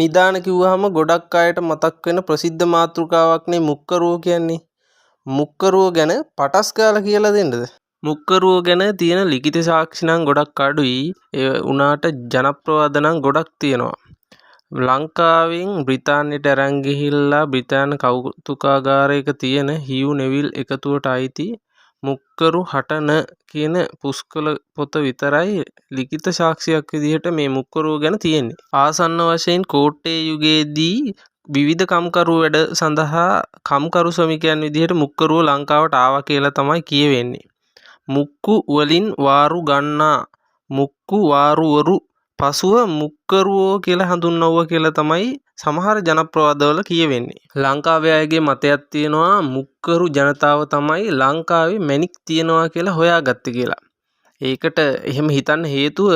නිදාන කිව්වහම ගොඩක් අයට මතක් වෙන ප්‍රසිද්ධ මාතෘකාවක්නේ මුක්කරුව කියන්නේ. මුක්කරුව ගැන පටස් ගාලා කියලා දෙන්නද? මුක්කරුව ගැන තියෙන ලිඛිත සාක්ෂි නම් ගොඩක් අඩුයි. ඒ උනාට ජනප්‍රවාද නම් ගොඩක් තියෙනවා. ලංකාවෙන් බ්‍රිතාන්‍යයට අරන් ගිහිල්ලා බ්‍රිතාන්‍ය කෞතුකාගාරයක තියෙන හියු නෙවිල් එකතුවට අයිති මුක්කරු හටන කියන පුස්කොළ පොත විතරයි ලිඛිත සාක්ෂියක් විදිහට මේ මුක්කරුව ගැන තියෙන්නේ. ආසන්න වශයෙන් කෝට්ටේ යුගයේදී විවිධ කම්කරු වැඩ සඳහා කම්කරු ශ්‍රමිකයන් විදිහට මුක්කරුව ලංකාවට ආවා කියලා තමයි කියවෙන්නේ. මුක්කු වලින් වාරු ගන්නා මුක්කු වාරුවරු පසුව මුක්කරුවෝ කියලා හඳුන්වුවා කියලා තමයි සමහර ජනප්‍රවාදවල කියවෙන්නේ. ලංකාවේ අයගේ මතයක් තියෙනවා මුක්කරු ජනතාව තමයි ලංකාවේ මැණික් තියනවා කියලා හොයාගත්තේ කියලා. ඒකට එහෙම හිතන්න හේතුව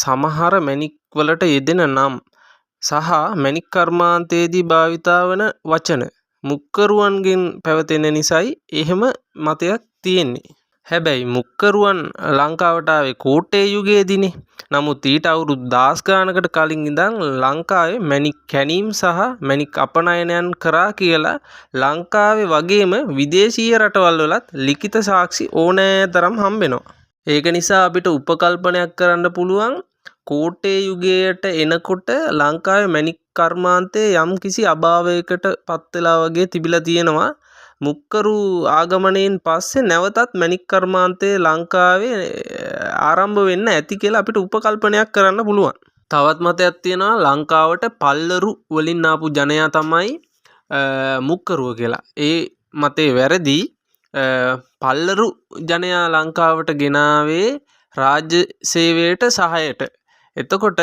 සමහර මැණික් වලට යෙදෙන නම් සහ මැණික් කර්මාන්තයේදී භාවිතා වන වචන මුක්කරුවන්ගෙන් පැවතෙන නිසායි එහෙම මතයක් තියෙන්නේ. හැබැයි මුක්කරුවන් ලංකාවට ආවේ කෝට්ටේ යුගයේදීනේ. නමුත් ඊට අවුරුදු 10 ගානකට කලින් ඉඳන් ලංකාවේ මැණික් කැණීම් සහ මැණික් අපනයනයන් කරා කියලා ලංකාවේ වගේම විදේශීය රටවල් වලත් ලිඛිත සාක්ෂි ඕනෑතරම් හම්බෙනවා. ඒක නිසා අපිට උපකල්පනයක් කරන්න පුළුවන් කෝට්ටේ යුගයට එනකොට ලංකාවේ මැණික් කර්මාන්තයේ යම් කිසි අභාවයකට පත් වෙලා වගේ තිබිලා තියෙනවා. මුක්කරු ආගමනයෙන් පස්සේ නැවතත් මැණික් කර්මාන්තයේ ලංකාවේ ආරම්භ වෙන්න ඇති කියලා අපිට උපකල්පනයක් කරන්න පුළුවන්. තවත් මතයක් තියෙනවා ලංකාවට පල්ලරු වලින් ආපු ජනයා තමයි මුක්කරුව කියලා. ඒ මතේ වැරදි. පල්ලරු ජනයා ලංකාවට ගෙනාවේ රාජ්‍ය සේවයට සහායට. එතකොට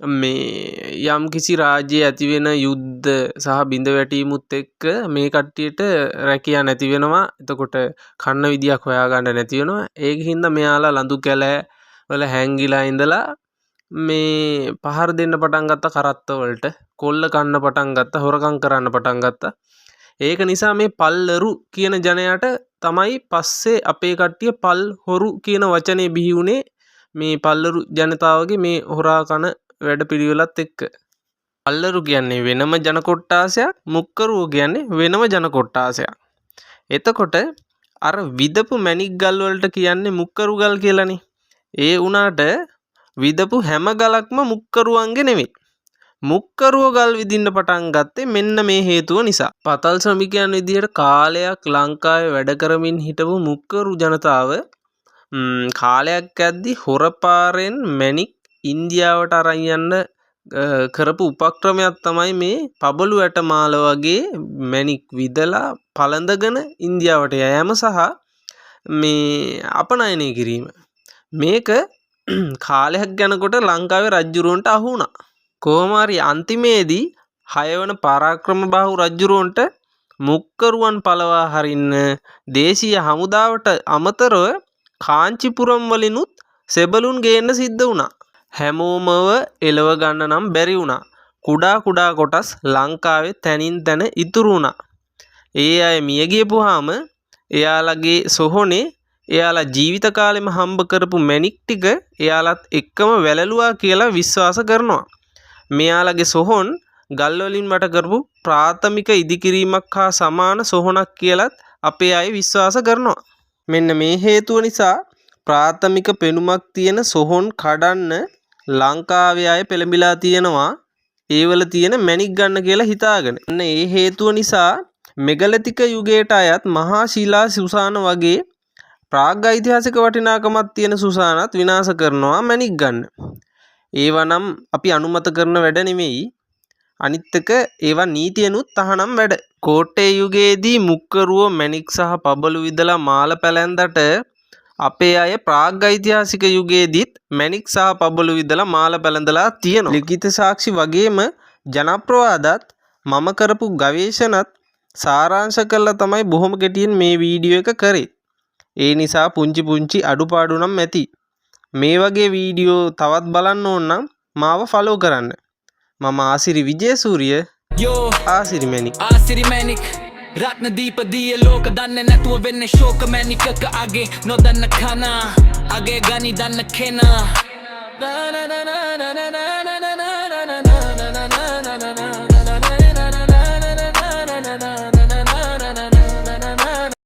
මේ යම් කිසි රාජ්‍යයේ ඇති වෙන යුද්ධ සහ බිඳ වැටීමුත් එක්ක මේ කට්ටියට රැකියා නැති වෙනවා. එතකොට කන්න විදියක් හොයාගන්න නැති වෙනවා. ඒකින්ද මෙයාලා ලඳු කැලෑ වල හැංගිලා ඉඳලා මේ පහර දෙන්න පටන් ගත්ත කරත්ත වලට, කොල්ල කන්න පටන් ගත්ත, හොරකම් කරන්න පටන් ගත්තා. ඒක නිසා මේ පල්ලරු කියන ජනයාට තමයි පස්සේ අපේ කට්ටිය පල් හොරු කියන වචනේ බිහි වුණේ මේ පල්ලරු ජනතාවගේ මේ හොරා කන වැඩ පිළිවෙලත් එක්ක. පල්ලරු කියන්නේ වෙනම ජන කොට්ටාසයක්, මුක්කරුව කියන්නේ වෙනම ජන කොට්ටාසයක්. එතකොට අර විදපු මැණික් ගල් වලට කියන්නේ මුක්කරු ගල් කියලානේ. ඒ උනාට විදපු හැම ගලක්ම මුක්කරුවන්ගේ නෙවෙයි. මුක්කරුව ගල් විදින්න පටන් ගත්තේ මෙන්න මේ හේතුව නිසා. පතල් ශ්‍රමිකයන් විදියට කාලයක් ලංකාවේ වැඩ කරමින් හිටපු මුක්කරු ජනතාව කාලයක් ඇද්දි හොරපාරෙන් මැණික් ඉන්දියාවට අරන් යන්න කරපු උපක්‍රමයක් තමයි මේ පබළු ඇටමාල වගේ මැණික් විදලා පළඳගෙන ඉන්දියාවට යෑම සහ මේ අපනයනය කිරීම. මේක කාලයක් යනකොට ලංකාවේ රජුරවන්ට අහු වුණා. කොහොම හරි අන්තිමේදී 6 වන පරාක්‍රමබාහු රජුරවන්ට මුක්කරුවන් පළවා හරින්න දේශීය හමුදාවට අමතරව කාංචිපුරම් වලිනුත් සෙබළුන් ගේන්න සිද්ධ වුණා. හැමෝමව එලව ගන්න නම් බැරි වුණා. කුඩා කුඩා කොටස් ලංකාවේ තැනින් තැන ඉතුරු වුණා. ඒ අය මිය ගියපුවාම එයාලගේ සොහොනේ එයාලා ජීවිත කාලෙම හම්බ කරපු මැණික් ටික එයාලත් එක්කම වැළලුවා කියලා විශ්වාස කරනවා. මෙයාලගේ සොහොන් ගල් වලින් වට කරපු ප්‍රාථමික ඉදිකිරීමක් හා සමාන සොහොනක් කියලත් අපේ අය විශ්වාස කරනවා. මෙන්න මේ හේතුව නිසා ප්‍රාථමික පෙනුමක් තියෙන සොහොන් කඩන්න ලංකාවේ අය පෙළඹිලා තියෙනවා. ඒවල තියෙන මැණික් ගන්න කියලා හිතාගෙන. අන්න ඒ හේතුව නිසා මෙගලිතික යුගයට අයත් මහා ශිලා සුසාන වගේ ප්‍රාග් ඓතිහාසික වටිනාකමක් තියෙන සුසානත් විනාශ කරනවා මැණික් ගන්න. ඒවා නම් අපි අනුමත කරන වැඩ නෙමෙයි. අනිත් එක ඒවා නීතියනුත් තහනම් වැඩ. කෝට්ටේ යුගයේදී මුක්කරුව මැණික් සහ පබළු විදලා මාල පැලැන්දට අපේ අය ප්‍රාග් ඓතිහාසික යුගයේදීත් මැණික් සහ පබළු විදලා මාල පැලඳලා තියෙනවා. ලිඛිත සාක්ෂි වගේම ජනප්‍රවාදත් මම කරපු ගවේෂණත් සාරාංශ කරලා තමයි බොහොම කෙටියෙන් මේ වීඩියෝ එක කරේ. ඒ නිසා පුංචි පුංචි අඩුපාඩු නම් ඇති. මේ වගේ වීඩියෝ තවත් බලන්න ඕන නම් මාව ෆලෝ කරන්න. මම ආසිරි විජේසූරිය. ආසිරි මැණික් රත්නදීප දිය ලෝක දන්නේ නැතුව වෙන්නේ ශෝක මැණිකක අගේ නොදන්න කන අගේ ගනි දන්න කෙනා